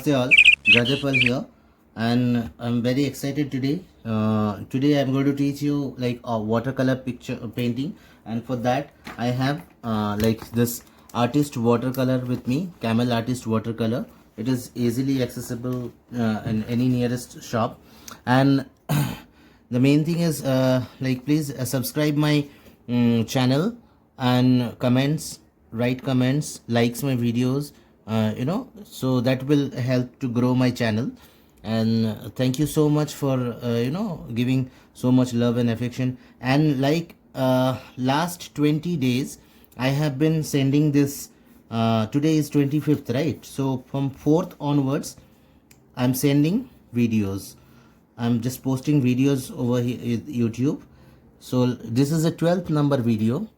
Namaste all, Jajapal here, and I'm very excited today. Today I'm going to teach you like a watercolor picture painting, and for that I have like this artist watercolor with me, Camel Artist watercolor. It is easily accessible in any nearest shop, and the main thing is like please subscribe my channel and comments, write comments, likes my videos, so that will help to grow my channel. And thank you so much for giving so much love and affection. And like last 20 days I have been sending this. Today is 25th, right? So from 4th onwards I'm sending videos. I'm just posting videos over here YouTube. So this is a 12th number video,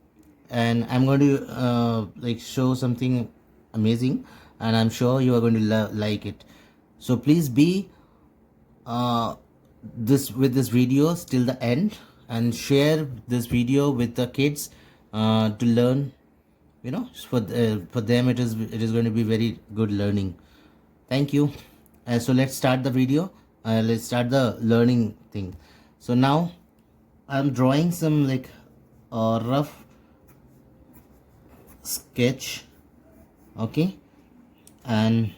and I'm going to like show something amazing, and I'm sure you are going to like it. So please be this video till the end, and share this video with the kids to learn. For them it is going to be very good learning. Thank you. So let's start the video. Let's start the learning thing. So now I'm drawing some like rough sketch, okay, and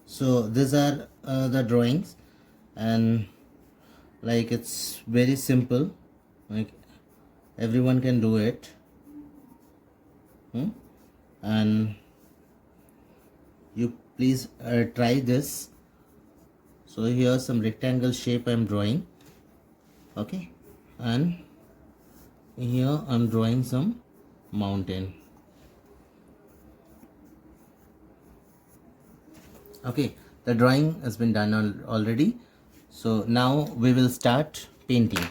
so these are the drawings, and like it's very simple, like everyone can do it. And you please try this. So here's some rectangle shape I'm drawing, okay, and here I'm drawing some mountain. Okay, the drawing has been done already. So now we will start painting.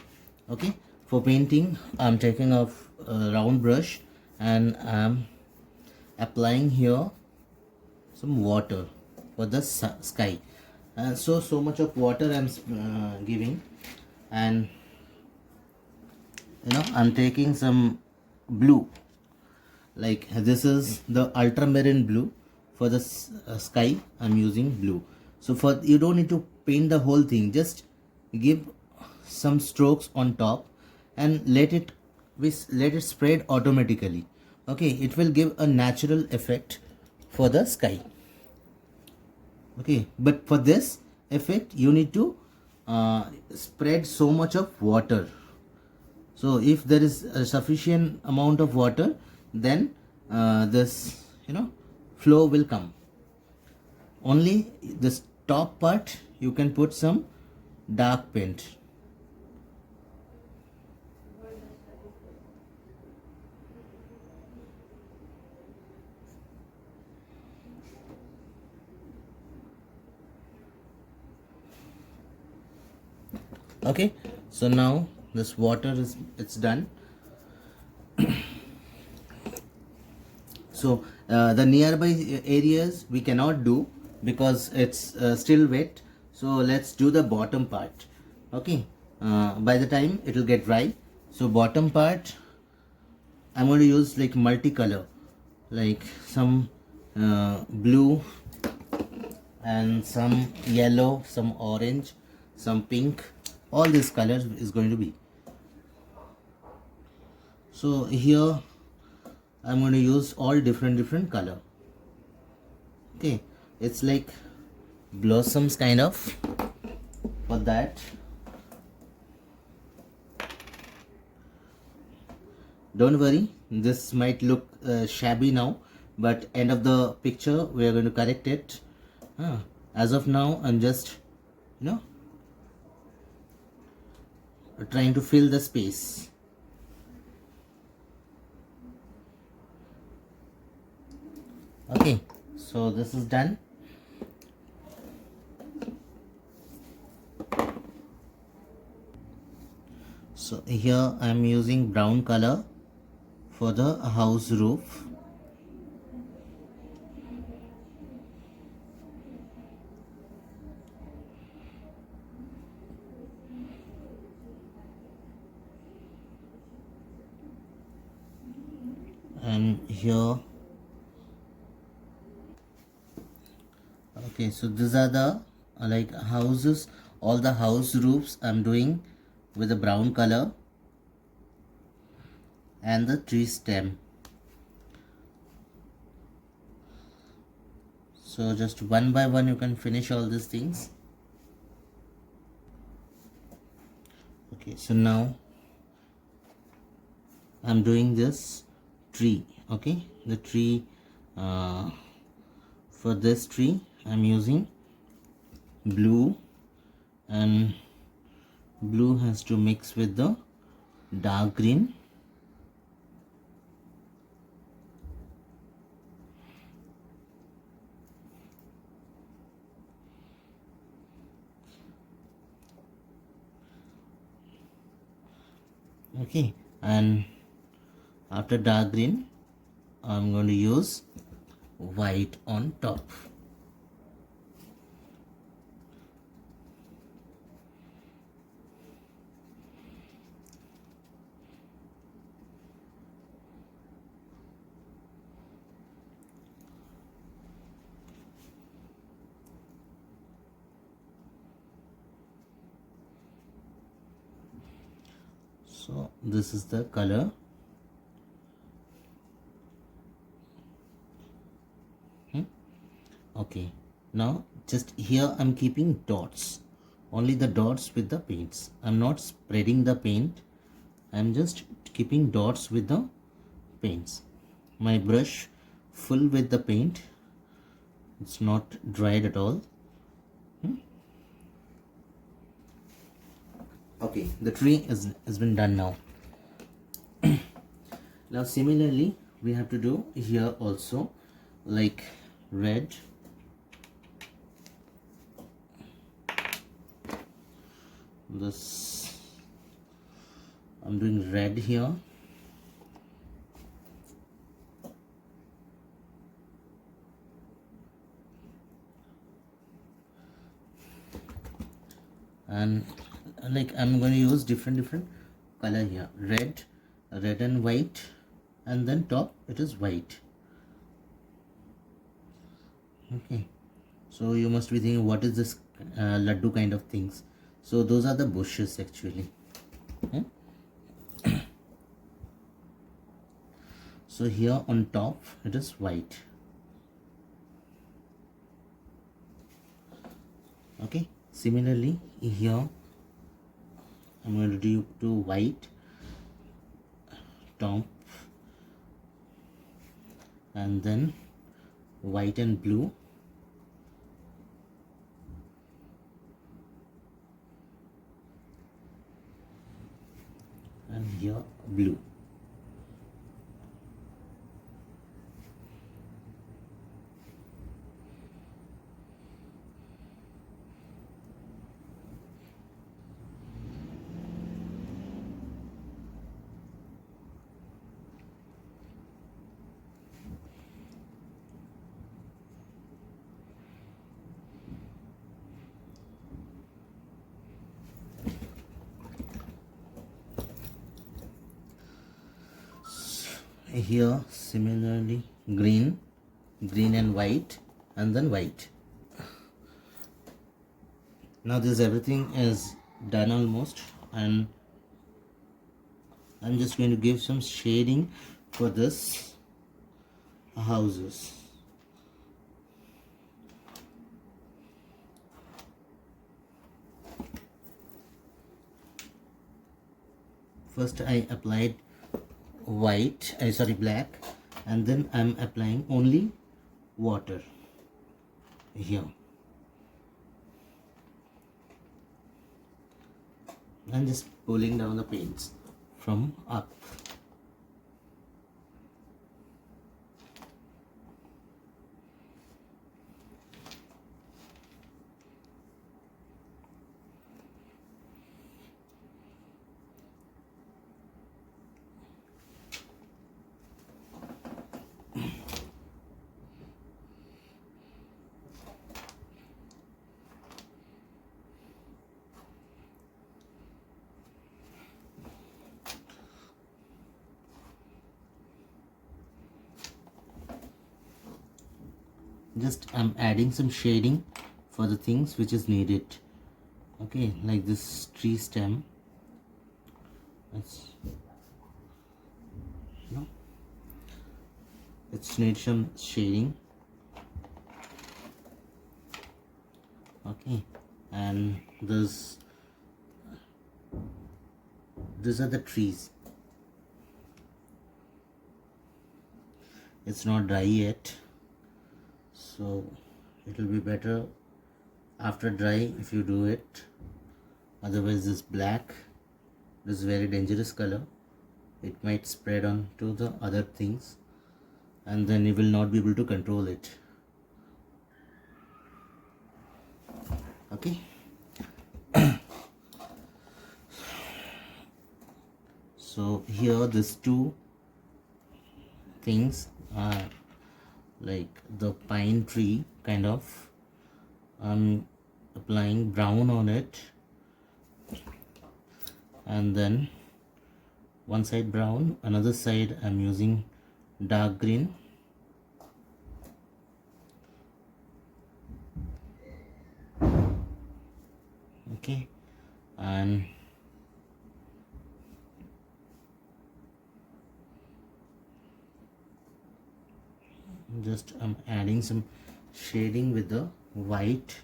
Okay, for painting I'm taking off a round brush, and I'm applying here some water for the sky. So much of water I'm giving, and I'm taking some blue, like this is the ultramarine blue. For the sky I'm using blue. So for you don't need to paint the whole thing, just give some strokes on top and let it spread automatically. Okay, it will give a natural effect for the sky. Okay, but for this effect you need to spread so much of water. So if there is a sufficient amount of water, then this flow will come. Only this top part you can put some dark paint. Okay, so now this water it's done. So the nearby areas we cannot do because it's still wet. So let's do the bottom part. Okay, by the time it will get dry. So bottom part I'm going to use like multicolor, like some blue and some yellow, some orange, some pink. All these colors is going to be. So here I'm going to use all different color. Okay, it's like blossoms kind of. For that, don't worry, this might look shabby now, but end of the picture we are going to correct it. As of now I'm just trying to fill the space. Okay, so this is done. here I'm using brown color for the house roof. And here, okay, so these are the like houses, all the house roofs I'm doing with a brown color, and the tree stem. So just one by one you can finish all these things. Okay, so now I'm doing this tree. Okay, the tree, for this tree I'm using blue, and blue has to mix with the dark green. Okay, and after dark green I'm going to use white on top. So this is the color. Okay, now just here I'm keeping dots, only the dots with the paints. I'm not spreading the paint, I'm just keeping dots with the paints. My brush full with the paint, it's not dried at all. Okay, the tree has been done now. Now similarly we have to do here also, like red, this I'm doing red here, and like I'm going to use different color here, red and white, and then top it is white. Okay, so you must be thinking what is this laddu kind of things. So those are the bushes actually. So here on top it is white. Okay, similarly here I'm going to do white top, and then white and blue, and here blue. Here similarly green and white, and then white. Now this everything is done almost, and I'm just going to give some shading for this houses. First I applied black, and then I'm applying only water here, and just pulling down the paints from up. just I'm adding some shading for the things which is needed. Okay, like this tree stem. It's need some shading. Okay, and these are the trees. It's not dry yet, so it will be better after dry if you do it. Otherwise this black, this very dangerous color, it might spread on to the other things and then you will not be able to control it. Okay. So here these two things are like the pine tree kind of. I'm applying brown on it, and then one side brown, another side I'm using dark green. Okay, and just I'm adding some shading with the white.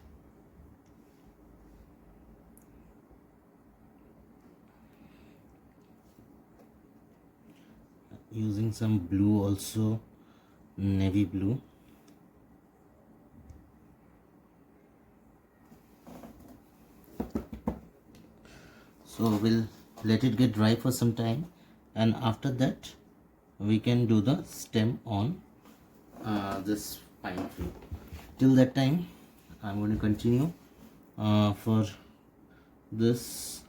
Using some blue also, navy blue. So we'll let it get dry for some time, and after that we can do the stem on this pine tree. Till that time I'm going to continue for this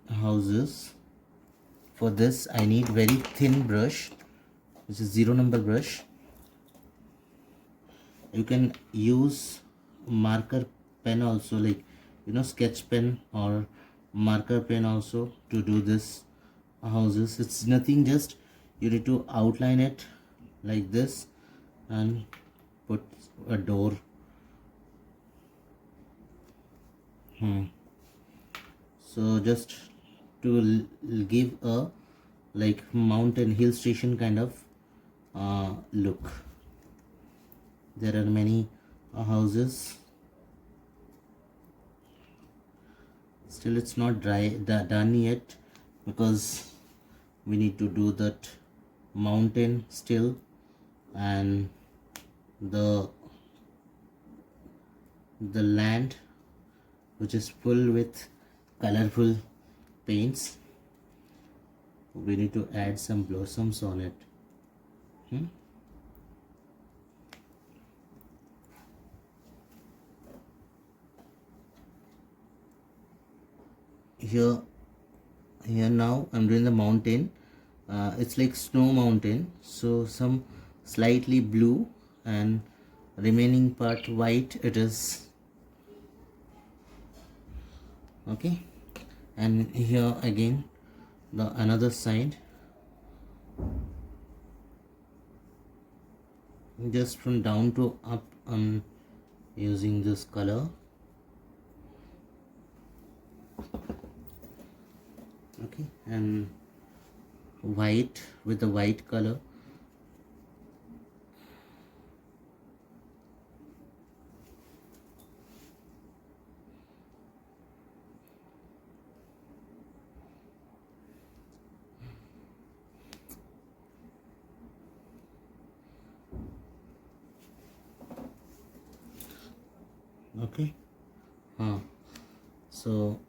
houses. For this I need very thin brush, which is 0 number brush. You can use marker pen also, like sketch pen or marker pen also to do this houses. It's nothing, just you need to outline it like this and put a door. So just to give a like mountain hill station kind of look. There are many houses. Still it's not done yet, because we need to do that mountain still, and the land which is full with colorful paints. We need to add some blossoms on it. Here now I'm doing the mountain. It's like snow mountain, so some slightly blue and remaining part white it is. Okay, and here again the another side, just from down to up I'm using this color. Okay, and white with the white color. Okay, so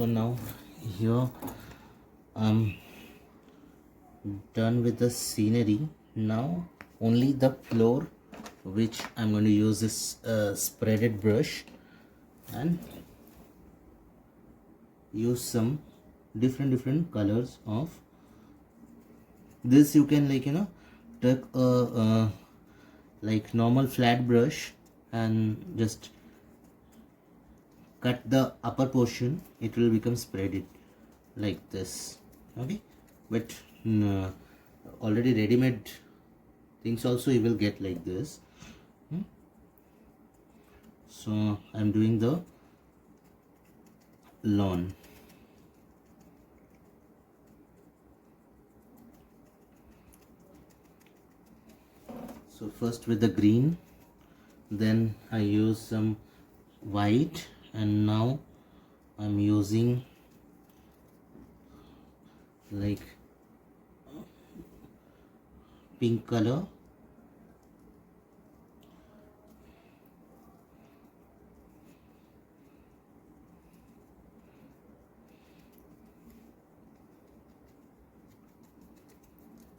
now here I'm done with the scenery. Now only the floor, which I'm going to use this spreaded brush and use some different colors of this. You can take like normal flat brush and just cut the upper portion, it will become spread it like this. Okay, but already ready-made things also you will get like this. So I'm doing the lawn. So first with the green, then I use some white, and now I'm using like pink color.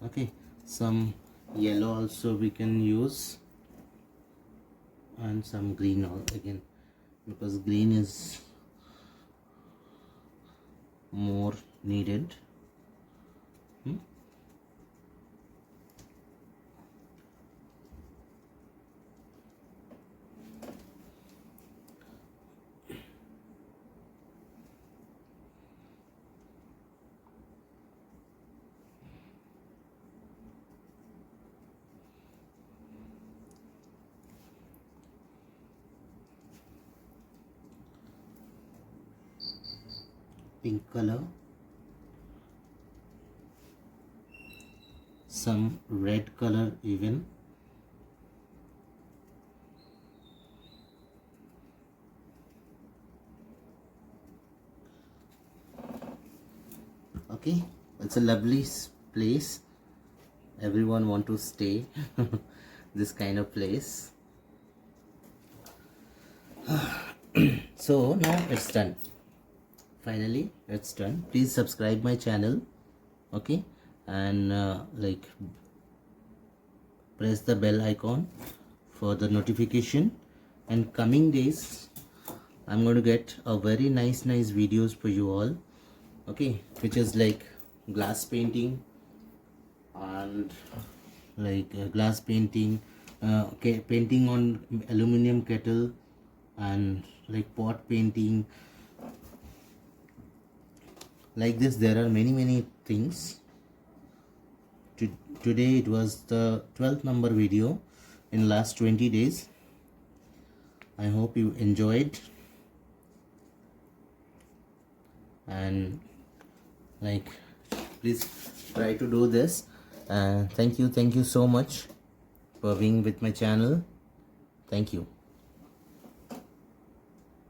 Okay, some yellow also we can use, and some green again, because green is more needed. Pink color, some red color even. Okay, it's a lovely place. Everyone want to stay this kind of place. So now it's done. Finally it's done. Please subscribe my channel, okay, and like press the bell icon for the notification. And coming days I'm going to get a very nice videos for you all, okay, which is like glass painting and like glass painting, okay, painting on aluminum kettle, and like pot painting like this. There are many things. Today it was the 12th number video in last 20 days. I hope you enjoyed, and like please try to do this. Thank you so much for being with my channel. Thank you.